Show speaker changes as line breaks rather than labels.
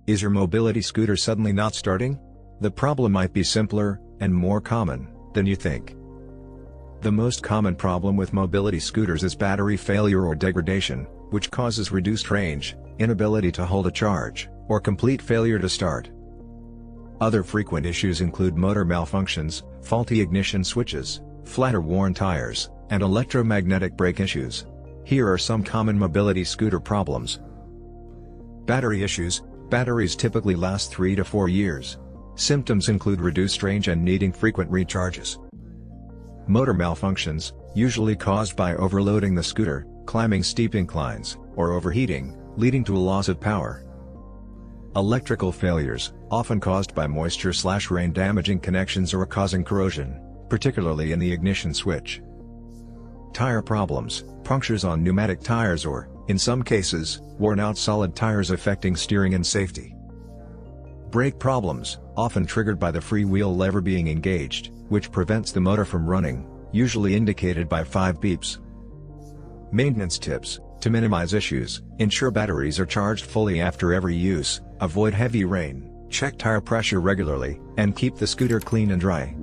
Is your mobility scooter suddenly not starting? The problem might be simpler and more common than you think. The most common problem with mobility scooters is battery failure or degradation, which causes reduced range, inability to hold a charge, or complete failure to start. Other frequent issues include motor malfunctions, faulty ignition switches, flat or worn tires, and electromagnetic brake issues. Here are some common mobility scooter problems. Battery issues. Batteries typically last 3 to 4 years. Symptoms include reduced range and needing frequent recharges. Motor malfunctions, usually caused by overloading the scooter, climbing steep inclines, or overheating, leading to a loss of power. Electrical failures, often caused by moisture/rain damaging connections or causing corrosion, particularly in the ignition switch. Tire problems, punctures on pneumatic tires or, in some cases, worn-out solid tires affecting steering and safety. Brake problems, often triggered by the freewheel lever being engaged, which prevents the motor from running, usually indicated by 5 beeps. Maintenance tips: to minimize issues, ensure batteries are charged fully after every use, avoid heavy rain, check tire pressure regularly, and keep the scooter clean and dry.